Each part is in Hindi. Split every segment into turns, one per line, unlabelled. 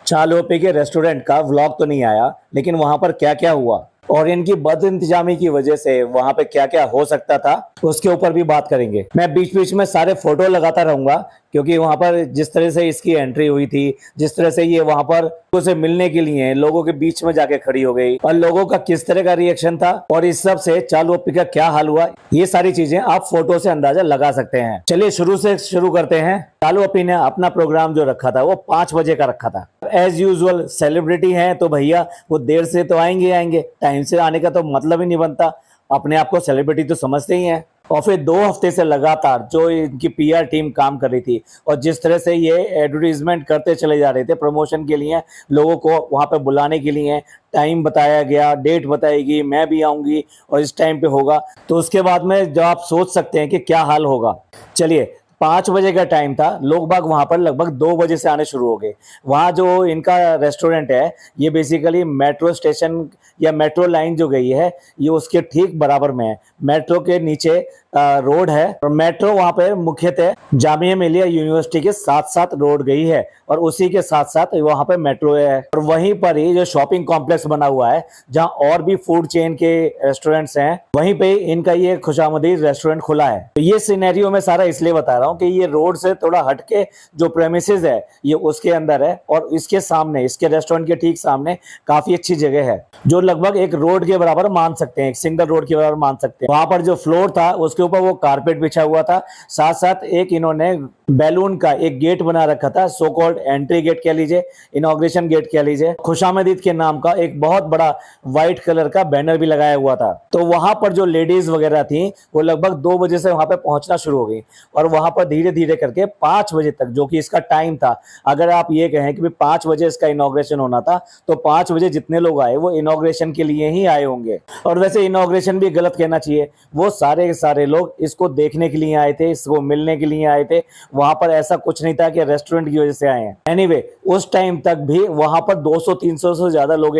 चालोपे के रेस्टोरेंट का व्लॉग तो नहीं आया, लेकिन वहां पर क्या क्या हुआ और इनकी बद इंतजामी की वजह से वहां पे क्या क्या हो सकता था उसके ऊपर भी बात करेंगे। मैं बीच बीच में सारे फोटो लगाता रहूंगा, क्योंकि वहां पर जिस तरह से इसकी एंट्री हुई थी, जिस तरह से ये वहां पर लोगों से मिलने के लिए लोगों के बीच में जाके खड़ी हो गई और लोगों का किस तरह का रिएक्शन था और इस सब से चालोपी का क्या हाल हुआ, ये सारी चीजें आप फोटो से अंदाजा लगा सकते हैं। चलिए शुरू से शुरू करते हैं। चालोपी ने अपना प्रोग्राम जो रखा था वो 5 बजे का रखा था। एज यूजुअल सेलिब्रिटी हैं तो भैया वो देर से तो आएंगे आएंगे, टाइम से आने का तो मतलब ही नहीं बनता। अपने आप को सेलिब्रिटी तो समझते ही हैं। और फिर 2 हफ्ते से लगातार जो इनकी पीआर टीम काम कर रही थी और जिस तरह से ये एडवर्टीजमेंट करते चले जा रहे थे प्रमोशन के लिए, लोगों को वहां पे बुलाने के लिए टाइम बताया गया, डेट बताएगी, मैं भी आऊंगी और इस टाइम पे होगा, तो उसके बाद में जो आप सोच सकते हैं कि क्या हाल होगा। चलिए 5 बजे का टाइम था, लोग बाग वहां पर लगभग 2 बजे से आने शुरू हो गए। वहां जो इनका रेस्टोरेंट है ये बेसिकली मेट्रो स्टेशन या मेट्रो लाइन जो गई है ये उसके ठीक बराबर में है। मेट्रो के नीचे रोड है और मेट्रो वहां पे मुख्यतः जामिया मिलिया यूनिवर्सिटी के साथ साथ रोड गई है और उसी के साथ साथ वहां पे मेट्रो है। और वहीं पर ही जो शॉपिंग कॉम्प्लेक्स बना हुआ है जहां और भी फूड चेन के रेस्टोरेंट्स हैं, वहीं पे इनका ये खुशामदीद रेस्टोरेंट खुला है। तो ये सिनेरियो में सारा इसलिए बता रहा हूँ कि ये रोड से थोड़ा हटके जो प्रेमिसेस है ये उसके अंदर है और इसके सामने, इसके रेस्टोरेंट के ठीक सामने काफी अच्छी जगह है जो लगभग एक रोड के बराबर मान सकते हैं, एक सिंगल रोड के बराबर मान सकते हैं। वहां पर जो फ्लोर था उसके ऊपर वो कारपेट बिछा हुआ था, साथ साथ एक इन्होंने बैलून का एक गेट बना रखा था, सो कॉल्ड एंट्री गेट कह लीजिए, इनॉग्रेशन गेट कह लीजिए। खुशामदीद के नाम का एक बहुत बड़ा व्हाइट कलर का बैनर भी लगाया हुआ था। तो वहां पर जो लेडीज वगैरह थी वो लगभग 2 बजे से वहां पे पहुंचना शुरू हो गई और वहां पर धीरे धीरे करके 5 बजे तक, जो कि इसका टाइम था, अगर आप ये कहें कि 5 बजे इसका इनॉग्रेशन होना था तो 5 बजे जितने लोग आए वो इनॉग्रेशन के लिए ही आए होंगे। और वैसे इनॉग्रेशन भी गलत कहना चाहिए, वो सारे के सारे लोग इसको देखने के लिए आए थे, इसको मिलने के लिए आए थे। वहां पर ऐसा कुछ नहीं था कि रेस्टोरेंट की वजह से आए हैं। एनीवे, उस टाइम तक भी वहां पर 200-300 से ज्यादा लोग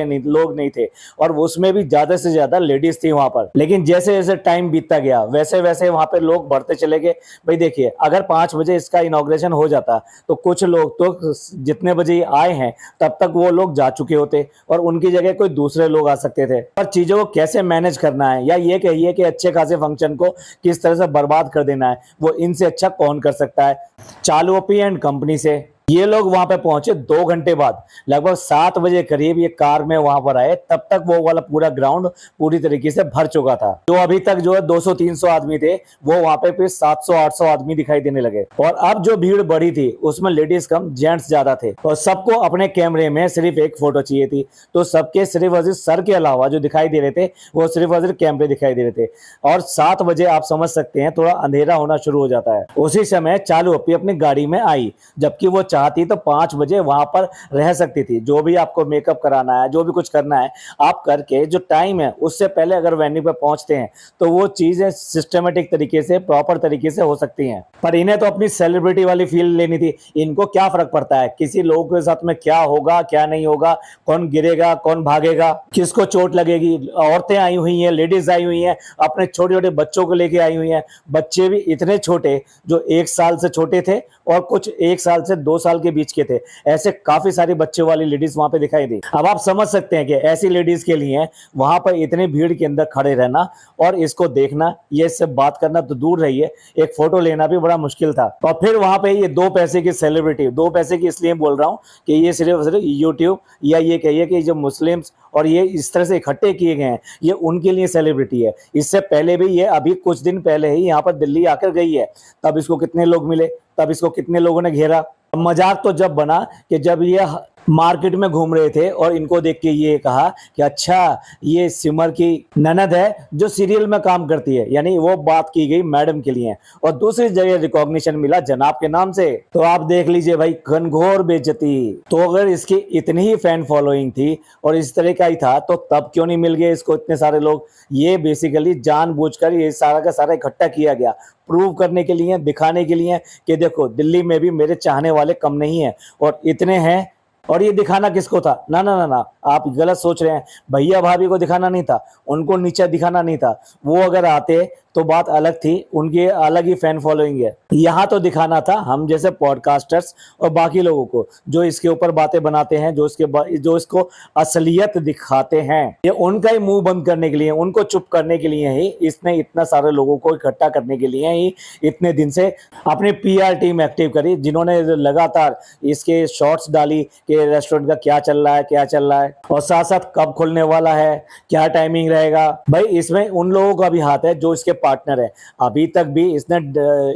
नहीं थे और उसमें भी ज्यादा से ज्यादा लेडीज थी वहां पर। लेकिन जैसे जैसे टाइम बीतता गया वैसे वैसे वहां पर लोग बढ़ते चले गए। भाई देखिए, अगर 5 बजे इसका इनॉग्रेशन हो जाता तो कुछ लोग तो जितने बजे आए हैं तब तक वो लोग जा चुके होते और उनकी जगह कोई दूसरे लोग आ सकते थे। पर चीजों को कैसे मैनेज करना है या ये कहिए कि अच्छे खासे फंक्शन को किस तरह से बर्बाद कर देना है, वो इनसे अच्छा कौन कर सकता है। चालोपी एंड कंपनी से ये लोग वहां पे पहुंचे 2 घंटे बाद, लगभग 7 बजे करीब ये कार में वहां पर आए। तब तक वो वाला पूरा ग्राउंड पूरी तरीके से भर चुका था। जो अभी तक जो है 200-300 आदमी थे वो वहां पे फिर 700-800 आदमी दिखाई देने लगे। और अब जो भीड़ बढ़ी थी उसमें लेडीज कम जेंट्स ज्यादा थे और सबको अपने कैमरे में सिर्फ एक फोटो चाहिए थी। तो सबके सिर्फ और सिर्फ सर के अलावा जो दिखाई दे रहे थे वो सिर्फ और सिर्फ कैमरे दिखाई दे रहे थे। और 7 बजे आप समझ सकते हैं थोड़ा अंधेरा होना शुरू हो जाता है। उसी समय चालोपी अपनी गाड़ी में आई, जबकि वो चाहती तो 5 बजे वहां पर रह सकती थी। जो भी आपको मेकअप कराना है, जो भी कुछ करना है आप करके, जो टाइम है उससे पहले अगर वेन्यू पे पहुंचते हैं तो वो चीजें सिस्टमेटिक तरीके से, प्रॉपर तरीके से हो सकती हैं। पर इन्हें तो अपनी सेलिब्रिटी वाली फील लेनी थी। इनको क्या फर्क पड़ता है किसी लोगों के साथ में क्या होगा क्या नहीं होगा, कौन गिरेगा कौन भागेगा, किसको चोट लगेगी। औरतें आई हुई हैं, लेडीज आई हुई हैं, अपने छोटे छोटे बच्चों को लेके आई हुई हैं। बच्चे भी इतने छोटे जो 1 साल से छोटे थे और कुछ 1 साल से 2 साल के बीच के थे। ऐसे काफी सारी बच्चे वाली लेडीज वहां पे दिखाई दी। अब आप समझ सकते हैं कि ऐसी लेडीज के लिए वहां पर इतनी भीड़ के अंदर खड़े रहना और इसको देखना, ये इससे बात करना तो दूर रही है, एक फोटो लेना भी बड़ा मुश्किल था। और फिर वहां पे ये 2 पैसे की सेलिब्रिटी, 2 पैसे की इसलिए बोल रहा हूं कि ये सिर्फ सिर्फ यूट्यूब या ये कहिए कि जो मुस्लिम्स और ये इस तरह से इकट्ठे किए गए हैं ये उनके लिए सेलिब्रिटी है। इससे पहले भी ये अभी कुछ दिन पहले ही यहाँ पर दिल्ली आकर गई है, तब इसको कितने लोग मिले, तब इसको कितने लोगों ने घेरा। मजाक तो जब बना कि जब ये मार्केट में घूम रहे थे और इनको देख के ये कहा कि अच्छा ये सिमर की ननद है जो सीरियल में काम करती है, यानी वो बात की गई मैडम के लिए। और दूसरी जगह रिकॉग्निशन मिला जनाब के नाम से। तो आप देख लीजिए भाई, घनघोर बेइज्जती। तो अगर इसकी इतनी ही फैन फॉलोइंग थी और इस तरह का ही था तो तब क्यों नहीं मिल गए इसको इतने सारे लोग। ये बेसिकली जानबूझकर ये सारा का सारा इकट्ठा किया गया, प्रूव करने के लिए, दिखाने के लिए कि देखो दिल्ली में भी मेरे चाहने वाले कम नहीं है और इतने हैं। और ये दिखाना किसको था? ना ना ना ना, आप गलत सोच रहे हैं। भैया भाभी को दिखाना नहीं था, उनको नीचे दिखाना नहीं था। वो अगर आते तो बात अलग थी, उनकी अलग ही फैन फॉलोइंग है। यहाँ तो दिखाना था हम जैसे पॉडकास्टर्स और बाकी लोगों को जो इसके ऊपर बातें बनाते हैं, जो इसको असलियत दिखाते हैं, ये उनका ही मुंह बंद करने के लिए, उनको चुप करने के लिए ही इसने इतना सारे लोगों को इकट्ठा करने के लिए ही इतने दिन से अपनी पीआर टीम एक्टिव करी, जिन्होंने लगातार इसके शॉर्ट्स डाली कि रेस्टोरेंट का क्या चल रहा है, क्या चल रहा है, और साथ साथ कब खुलने वाला है, क्या टाइमिंग रहेगा। भाई इसमें उन लोगों का भी हाथ है जो इसके पार्टनर है। अभी तक भी इसने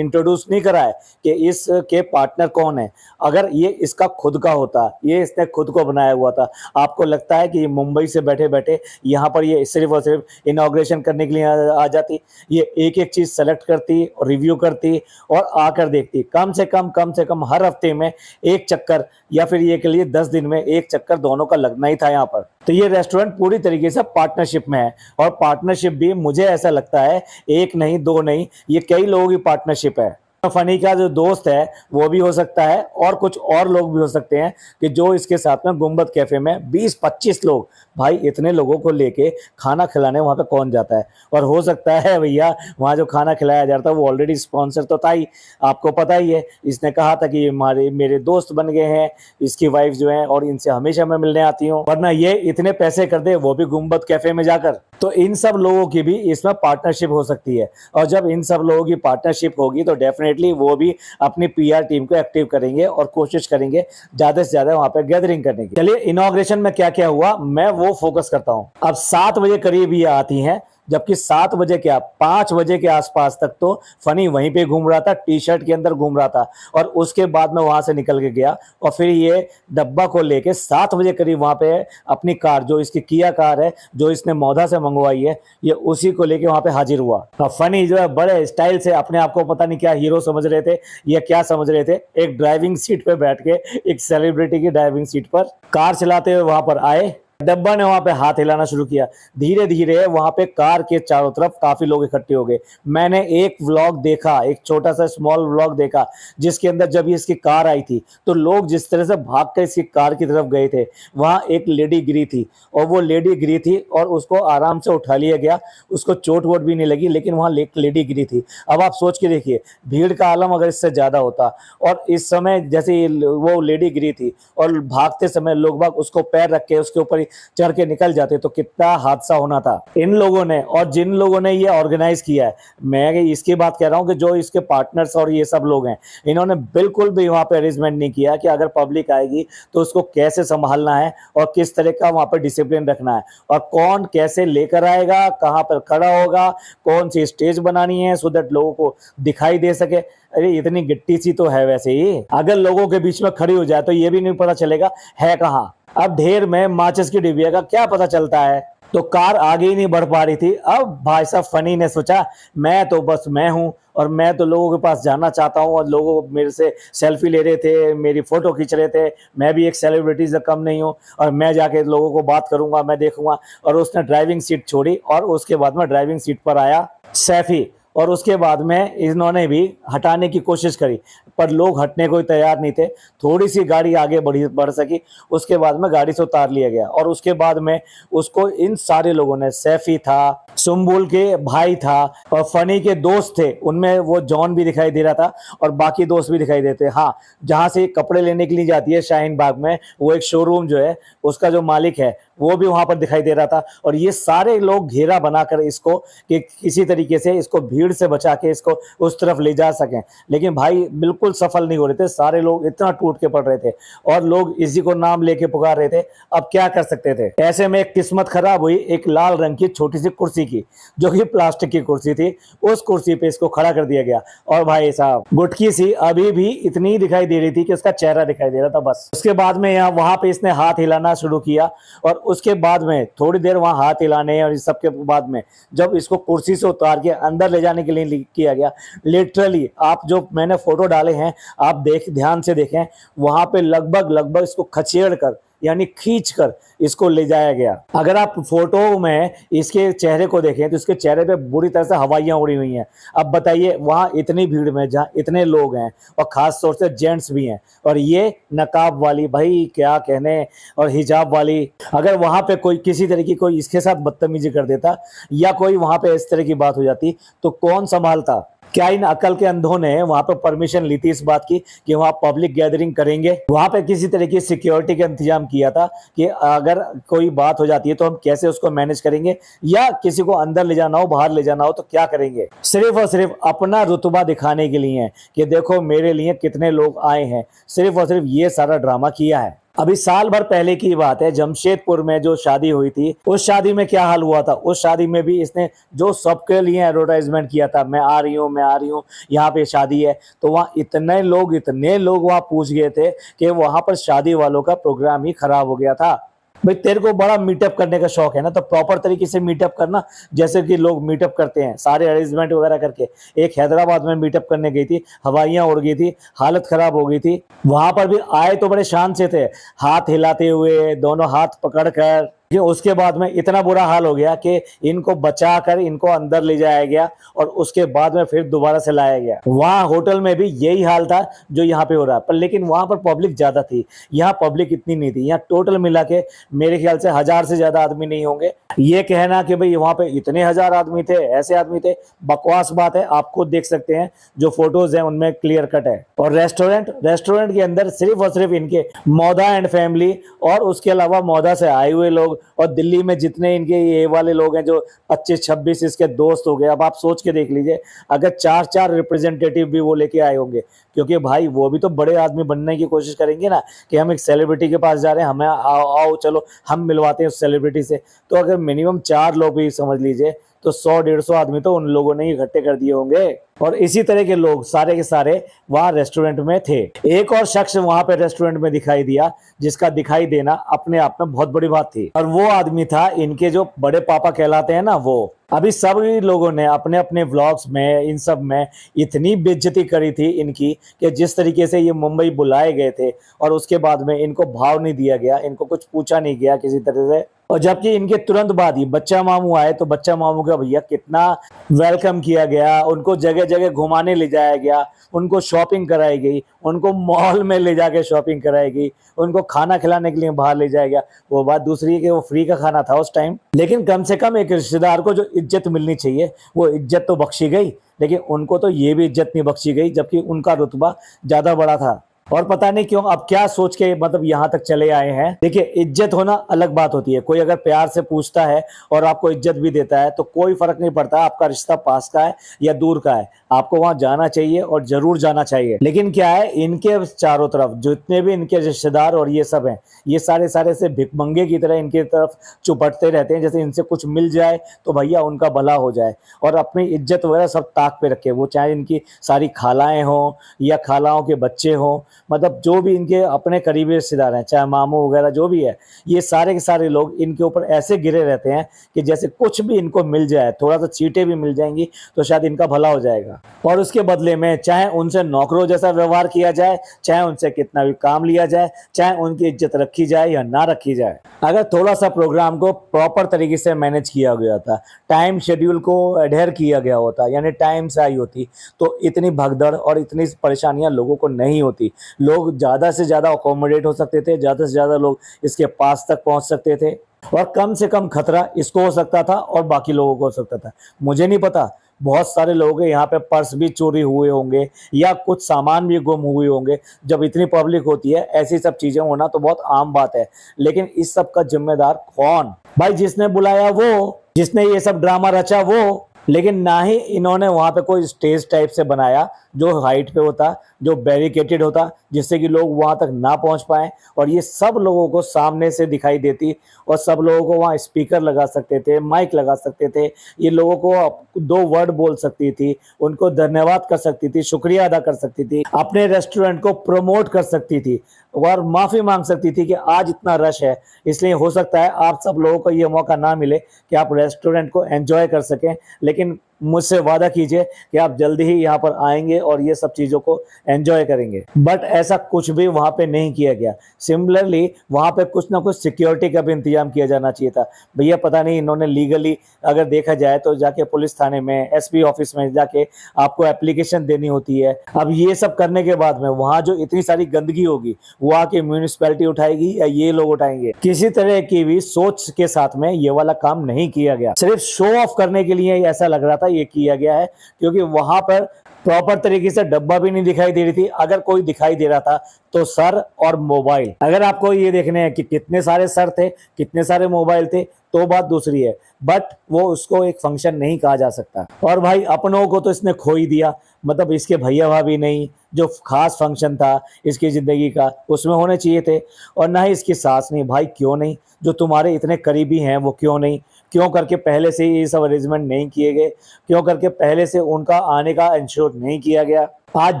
इंट्रोड्यूस नहीं करा है कि इसके पार्टनर कौन है। अगर ये इसका खुद का होता, ये इसने खुद को बनाया हुआ था, आपको लगता है कि ये मुंबई से बैठे बैठे यहाँ पर ये सिर्फ और सिर्फ इनॉग्रेशन करने के लिए आ जाती? ये एक एक चीज सेलेक्ट करती, रिव्यू करती और आकर देखती। कम से कम हर हफ्ते में एक चक्कर, या फिर ये के लिए 10 दिन में एक चक्कर दोनों का लगना ही था यहाँ पर। तो ये रेस्टोरेंट पूरी तरीके से पार्टनरशिप में है, और पार्टनरशिप भी मुझे ऐसा लगता है एक नहीं दो नहीं, ये कई लोगों की पार्टनरशिप है। फनी का जो दोस्त है वो भी हो सकता है, और कुछ और लोग भी हो सकते हैं कि जो इसके साथ में गुंबद कैफे में 20-25 लोग, भाई इतने लोगों को लेके खाना खिलाने वहां पे कौन जाता है। और हो सकता है भैया वहां जो खाना खिलाया जाता है वो ऑलरेडी स्पॉन्सर तो था ही, आपको पता ही है। इसने कहा था कि मेरे दोस्त बन गए हैं इसकी वाइफ जो है, और इनसे हमेशा मैं मिलने आती हूँ, वरना ये इतने पैसे कर दे वो भी गुंबद कैफे में जाकर। तो इन सब लोगों की भी इसमें पार्टनरशिप हो सकती है, और जब इन सब लोगों की पार्टनरशिप होगी तो डेफिनेटली वो भी अपनी पीआर टीम को एक्टिव करेंगे और कोशिश करेंगे ज्यादा से ज्यादा वहां पे गैदरिंग करने की। चलिए इनॉग्रेशन में क्या क्या हुआ मैं वो फोकस करता हूं। अब 7 बजे करीब ये आती हैं, जबकि 7 बजे क्या 5 बजे के आसपास तक तो फनी वहीं पे घूम रहा था, टी शर्ट के अंदर घूम रहा था, और उसके बाद में वहां से निकल के गया, और फिर ये डब्बा को लेके 7 बजे करीब वहां पे अपनी कार, जो इसकी किया कार है जो इसने मौधा से मंगवाई है, ये उसी को लेके वहां पे हाजिर हुआ। अब फनी जो है बड़े स्टाइल से अपने आप को पता नहीं क्या हीरो समझ रहे थे या क्या समझ रहे थे, एक ड्राइविंग सीट पे बैठ के, एक सेलिब्रिटी की ड्राइविंग सीट पर कार चलाते हुए वहां पर आए। डब्बा ने वहां पे हाथ हिलाना शुरू किया। धीरे धीरे वहां पे कार के चारों तरफ काफी लोग इकट्ठे हो गए। मैंने एक व्लॉग देखा, एक छोटा सा स्मॉल व्लॉग देखा, जिसके अंदर जब ये इसकी कार आई थी तो लोग जिस तरह से भाग कर इसकी कार की तरफ गए थे, वहां एक लेडी गिरी थी, और वो लेडी गिरी थी और उसको आराम से उठा लिया गया, उसको चोट वोट भी नहीं लगी, लेकिन वहां एक लेडी गिरी थी। अब आप सोच के देखिए, भीड़ का आलम अगर इससे ज्यादा होता, और इस समय जैसे वो लेडी गिरी थी और भागते समय लोग बाग उसको पैर रख के उसके ऊपर चढ़ के निकल जाते तो कितना हादसा होना था। इन लोगों ने, और जिन लोगों ने ये ऑर्गेनाइज किया है, मैं इसकी बात कह रहा हूं कि जो इसके पार्टनर्स और ये सब लोग हैं, इन्होंने बिल्कुल भी वहां पे अरेंजमेंट नहीं किया कि अगर पब्लिक आएगी तो उसको कैसे संभालना है और किस तरह का वहां पर डिसिप्लिन रखना है, और कौन कैसे लेकर आएगा, कहां पर खड़ा होगा, कौन सी स्टेज बनानी है सो दैट लोगों को दिखाई दे सके। अरे इतनी गिट्टी सी तो है वैसे ही, अगर लोगों के बीच में खड़ी हो जाए तो ये भी नहीं पता चलेगा है कहाँ। अब ढेर में माचिस की डिबिया का क्या पता चलता है, तो कार आगे ही नहीं बढ़ पा रही थी। अब भाई साहब फनी ने सोचा मैं तो बस मैं हूं, और मैं तो लोगों के पास जाना चाहता हूं, और लोग मेरे से सेल्फी ले रहे थे, मेरी फोटो खींच रहे थे, मैं भी एक सेलिब्रिटी से कम नहीं हूं, और मैं जाके लोगों को बात करूंगा, मैं देखूंगा। और उसने ड्राइविंग सीट छोड़ी, और उसके बाद में ड्राइविंग सीट पर आया सैफी, और उसके बाद में इन्होंने भी हटाने की कोशिश करी, पर लोग हटने को ही तैयार नहीं थे। थोड़ी सी गाड़ी आगे बढ़ सकी, उसके बाद में गाड़ी से उतार लिया गया, और उसके बाद में उसको इन सारे लोगों ने, सैफी था, सुम्बुल के भाई था, और फनी के दोस्त थे, उनमें वो जॉन भी दिखाई दे रहा था, और बाकी दोस्त भी दिखाई देते। हाँ, जहां से कपड़े लेने के लिए जाती है शाहीन बाग में, वो एक शोरूम जो है उसका जो मालिक है वो भी वहां पर दिखाई दे रहा था। और ये सारे लोग घेरा बनाकर इसको कि किसी तरीके से इसको भीड़ से बचा के इसको उस तरफ ले जा सकें, लेकिन भाई बिल्कुल सफल नहीं हो रहे थे। सारे लोग इतना टूट के पड़ रहे थे, और लोग इसी को नाम लेके पुकार रहे थे। अब क्या कर सकते थे, ऐसे में एक किस्मत खराब हुई, एक लाल रंग की छोटी सी कुर्सी की, जो कि प्लास्टिक की कुर्सी थी, उस कुर्सी पे इसको खड़ा कर दिया गया। और भाई साहब गुटकी सी अभी भी इतनी दिखाई दे रही थी कि उसका चेहरा दिखाई दे रहा था बस। उसके बाद में यहाँ वहां पे इसने हाथ हिलाना शुरू किया, और उसके बाद में थोड़ी देर वहां हाथ हिलाने और इस सब के बाद में जब इसको कुर्सी से उतार के अंदर ले जाने के लिए किया गया, लिटरली आप जो मैंने फोटो डाले हैं आप ध्यान से देखें, वहां पे लगभग इसको खचेड़ कर यानी खींचकर इसको ले जाया गया। अगर आप फोटो में इसके चेहरे को देखें तो इसके चेहरे पे बुरी तरह से हवाइयां उड़ी हुई हैं। अब बताइए वहां इतनी भीड़ में जहां इतने लोग हैं और खास तौर से जेंट्स भी हैं और ये नकाब वाली, भाई क्या कहने, और हिजाब वाली, अगर वहां पे कोई किसी तरह की कोई इसके साथ बदतमीजी कर देता या कोई वहां पे इस तरह की बात हो जाती तो कौन संभालता? क्या इन अकल के अंधों ने वहां पर परमिशन ली थी इस बात की कि वहां पब्लिक गैदरिंग करेंगे? वहां पे किसी तरह की सिक्योरिटी का इंतजाम किया था कि अगर कोई बात हो जाती है तो हम कैसे उसको मैनेज करेंगे, या किसी को अंदर ले जाना हो, बाहर ले जाना हो तो क्या करेंगे? सिर्फ और सिर्फ अपना रुतबा दिखाने के लिए कि देखो मेरे लिए कितने लोग आए हैं, सिर्फ और सिर्फ ये सारा ड्रामा किया है। अभी साल भर पहले की बात है, जमशेदपुर में जो शादी हुई थी, उस शादी में क्या हाल हुआ था? उस शादी में भी इसने जो सबके लिए एडवर्टाइजमेंट किया था, मैं आ रही हूँ, मैं आ रही हूँ, यहाँ पे शादी है, तो वहाँ इतने लोग वहाँ पूछ गए थे कि वहां पर शादी वालों का प्रोग्राम ही खराब हो गया था। भाई तेरे को बड़ा मीटअप करने का शौक है ना, तो प्रॉपर तरीके से मीटअप करना, जैसे कि लोग मीटअप करते हैं सारे अरेंजमेंट वगैरह करके। एक हैदराबाद में मीटअप करने गई थी, हवाइयां उड़ गई थी, हालत खराब हो गई थी। वहां पर भी आए तो बड़े शान से थे, हाथ हिलाते हुए, दोनों हाथ पकड़कर। कि उसके बाद में इतना बुरा हाल हो गया कि इनको बचाकर इनको अंदर ले जाया गया और उसके बाद में फिर दोबारा से लाया गया। वहां होटल में भी यही हाल था जो यहाँ पे हो रहा है, पर लेकिन वहां पर पब्लिक ज्यादा थी, यहाँ पब्लिक इतनी नहीं थी। यहाँ टोटल मिला के मेरे ख्याल से 1000 से ज्यादा आदमी नहीं होंगे। ये कहना कि भाई वहां पे इतने 1000 आदमी थे, ऐसे आदमी थे, बकवास बात है। आप खुद देख सकते हैं, जो फोटोज हैं उनमें क्लियर कट है। और रेस्टोरेंट के अंदर सिर्फ और सिर्फ इनके मौदा एंड फैमिली और उसके अलावा मौदा से आए हुए लोग और दिल्ली में जितने इनके ये वाले लोग हैं जो 25-26 इसके दोस्त हो गए। अब आप सोच के देख लीजिए, अगर 4-4 रिप्रेजेंटेटिव भी वो लेके आए होंगे, क्योंकि भाई वो भी तो बड़े आदमी बनने की कोशिश करेंगे ना कि हम एक सेलिब्रिटी के पास जा रहे हैं, हमें आओ चलो हम मिलवाते हैं उस सेलिब्रिटी से। तो अगर मिनिमम 4 लोग भी समझ लीजिए तो 100-150 आदमी तो उन लोगों ने ही इकट्ठे कर दिए होंगे। और इसी तरह के लोग सारे के सारे वहां रेस्टोरेंट में थे। एक और शख्स वहां पे रेस्टोरेंट में दिखाई दिया, जिसका दिखाई देना अपने आप में बहुत बड़ी बात थी, और वो आदमी था इनके जो बड़े पापा कहलाते हैं ना, वो। अभी सभी लोगों ने अपने अपने व्लॉग्स में इन सब में इतनी बेइज्जती करी थी इनकी कि जिस तरीके से ये मुंबई बुलाए गए थे और उसके बाद में इनको भाव नहीं दिया गया, इनको कुछ पूछा नहीं गया किसी तरह से। और जबकि इनके तुरंत बाद ही बच्चा मामू आए तो बच्चा मामू का भैया कितना वेलकम किया गया, उनको जगह जगह घुमाने ले जाया गया, उनको शॉपिंग कराई गई, उनको मॉल में ले जाके शॉपिंग कराई गई, उनको खाना खिलाने के लिए बाहर ले जाया गया। वो बात दूसरी है कि वो फ्री का खाना था उस टाइम, लेकिन कम से कम एक रिश्तेदार को जो इज्जत मिलनी चाहिए वो इज्जत तो बख्शी गई, लेकिन उनको तो ये भी इज्जत नहीं बख्शी गई, जबकि उनका रुतबा ज्यादा बड़ा था। और पता नहीं क्यों अब क्या सोच के मतलब यहाँ तक चले आए हैं। देखिए, इज्जत होना अलग बात होती है। कोई अगर प्यार से पूछता है और आपको इज्जत भी देता है तो कोई फर्क नहीं पड़ता आपका रिश्ता पास का है या दूर का है, आपको वहां जाना चाहिए और जरूर जाना चाहिए। लेकिन क्या है, इनके चारों तरफ जितने भी इनके रिश्तेदार और ये सब हैं, ये सारे सारे से भिखमंगे की तरह इनके तरफ चुपटते रहते हैं, जैसे इनसे कुछ मिल जाए तो भैया उनका भला हो जाए, और अपनी इज्जत वगैरह सब ताक पे रखे। वो चाहे इनकी सारी खालाएं हों या खालाओं के बच्चे हों, मतलब जो भी इनके अपने करीबी रिश्तेदार हैं, चाहे मामू वगैरह जो भी है, ये सारे के सारे लोग इनके ऊपर ऐसे गिरे रहते हैं कि जैसे कुछ भी इनको मिल जाए, थोड़ा सा चीटें भी मिल जाएंगी तो शायद इनका भला हो जाएगा। और उसके बदले में चाहे उनसे नौकरों जैसा व्यवहार किया जाए, चाहे उनसे कितना भी काम लिया जाए, चाहे उनकी इज्जत रखी जाए या ना रखी जाए। अगर थोड़ा सा प्रोग्राम को प्रॉपर तरीके से मैनेज किया गया था, टाइम शेड्यूल को एडहेयर किया गया होता, यानी टाइम से आई होती, तो इतनी भगदड़ और इतनी परेशानियां लोगों को नहीं होती। लोग ज़्यादा से ज़्यादा अकोमोडेट हो सकते थे, ज़्यादा से ज़्यादा लोग इसके पास तक पहुंच सकते थे, और कम से कम खतरा इसको हो सकता था और बाकी लोगों को हो सकता था। मुझे नहीं पता, बहुत सारे लोगों के यहाँ पे पर्स भी चोरी हुए होंगे या कुछ सामान भी गुम हुए होंगे। जब इतनी पब्लिक होती है, ऐसी सब चीज़ें होना तो बहुत आम बात है। लेकिन इस सब का जिम्मेदार कौन? भाई जिसने बुलाया वो, जिसने ये सब ड्रामा रचा वो। लेकिन ना ही इन्होंने वहां पे कोई स्टेज टाइप से बनाया जो हाइट पे होता, जो बैरिकेटेड होता, जिससे कि लोग वहां तक ना पहुंच पाए, और ये सब लोगों को सामने से दिखाई देती, और सब लोगों को वहां स्पीकर लगा सकते थे, माइक लगा सकते थे, ये लोगों को 2 वर्ड बोल सकती थी, उनको धन्यवाद कर सकती थी, शुक्रिया अदा कर सकती थी, अपने रेस्टोरेंट को प्रमोट कर सकती थी, और माफी मांग सकती थी कि आज इतना रश है, इसलिए हो सकता है आप सब लोगों को ये मौका ना मिले कि आप रेस्टोरेंट को एंजॉय कर सकें। लेकिन मुझसे वादा कीजिए कि आप जल्दी ही यहाँ पर आएंगे और ये सब चीज़ों को एंजॉय करेंगे। बट ऐसा कुछ भी वहाँ पे नहीं किया गया। सिमिलरली वहाँ पे कुछ ना कुछ सिक्योरिटी का भी इंतजाम किया जाना चाहिए था। भैया पता नहीं इन्होंने लीगली अगर देखा जाए तो जाके पुलिस थाने में, एसपी ऑफिस में जाके आपको एप्लीकेशन देनी होती है। अब ये सब करने के बाद में वहाँ जो इतनी सारी गंदगी होगी वो आके म्यूनिसिपैलिटी उठाएगी या ये लोग उठाएंगे? किसी तरह की भी सोच के साथ में ये वाला काम नहीं किया गया। सिर्फ शो ऑफ करने के लिए ऐसा लग रहा था ये किया गया है, क्योंकि वहां पर प्रॉपर तरीके से डब्बा भी नहीं दिखाई दे रही थी। अगर कोई दिखाई दे रहा था तो सर और मोबाइल। अगर आपको ये देखने हैं कि कितने सारे सर थे, कितने सारे मोबाइल थे, तो बात दूसरी है, बट वो उसको एक फंक्शन नहीं कहा जा सकता। और भाई अपनों को तो इसने खो ही दिया। मतलब इसके भैया भाभी नहीं, जो खास फंक्शन था इसकी जिंदगी का उसमें होने चाहिए थे, और ना ही इसकी सास नहीं। भाई क्यों नहीं? जो तुम्हारे इतने करीबी हैं वो क्यों नहीं? क्यों करके पहले से ये सब अरेंजमेंट नहीं किए गए? क्यों करके पहले से उनका आने का इंश्योर नहीं किया गया? आज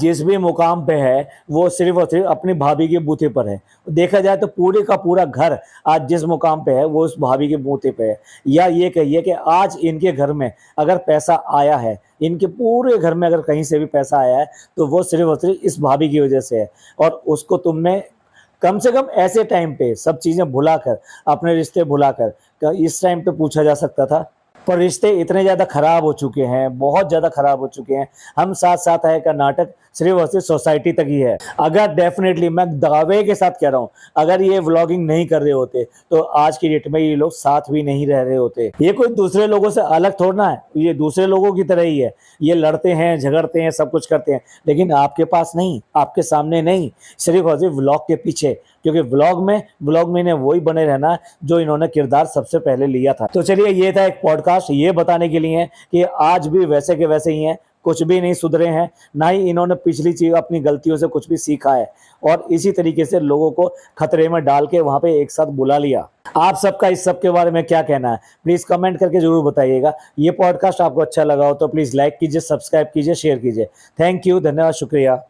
जिस भी मुकाम पे है वो सिर्फ और सिर्फ अपनी भाभी के बूते पर है। देखा जाए तो पूरे का पूरा घर आज जिस मुकाम पे है वो उस भाभी के बूते पे है। या ये कहिए कि आज इनके घर में अगर पैसा आया है, इनके पूरे घर में अगर कहीं से भी पैसा आया है तो वो सिर्फ और सिर्फ इस भाभी की वजह से है। और उसको तुमने कम से कम ऐसे टाइम पे सब चीज़ें भुलाकर, अपने रिश्ते भुलाकर इस टाइम पे पूछा जा सकता था। पर रिश्ते इतने ज़्यादा खराब हो चुके हैं, बहुत ज़्यादा खराब हो चुके हैं। हम साथ साथ है का नाटक सिर्फ और सिर्फ सोसाइटी तक ही है। अगर डेफिनेटली मैं दावे के साथ कह रहा हूँ, अगर ये व्लॉगिंग नहीं कर रहे होते तो आज की डेट में ये लोग साथ भी नहीं रह रहे होते। ये कोई दूसरे लोगों से अलग थोड़ा है, ये दूसरे लोगों की तरह ही है। ये लड़ते हैं, झगड़ते हैं, सब कुछ करते हैं, लेकिन आपके पास नहीं, आपके सामने नहीं, सिर्फ और सिर्फ व्लॉग के पीछे। क्योंकि व्लॉग में इन्हें वही बने रहना जो इन्होंने किरदार सबसे पहले लिया था। तो चलिए, ये था एक पॉडकास्ट ये बताने के लिए कि आज भी वैसे के वैसे ही हैं, कुछ भी नहीं सुधरे हैं, ना ही इन्होंने पिछली चीज अपनी गलतियों से कुछ भी सीखा है, और इसी तरीके से लोगों को खतरे में डाल के वहां पे एक साथ बुला लिया। आप सबका इस सब के बारे में क्या कहना है, प्लीज कमेंट करके जरूर बताइएगा। ये पॉडकास्ट आपको अच्छा लगा हो तो प्लीज लाइक कीजिए, सब्सक्राइब कीजिए, शेयर कीजिए। थैंक यू, धन्यवाद, शुक्रिया।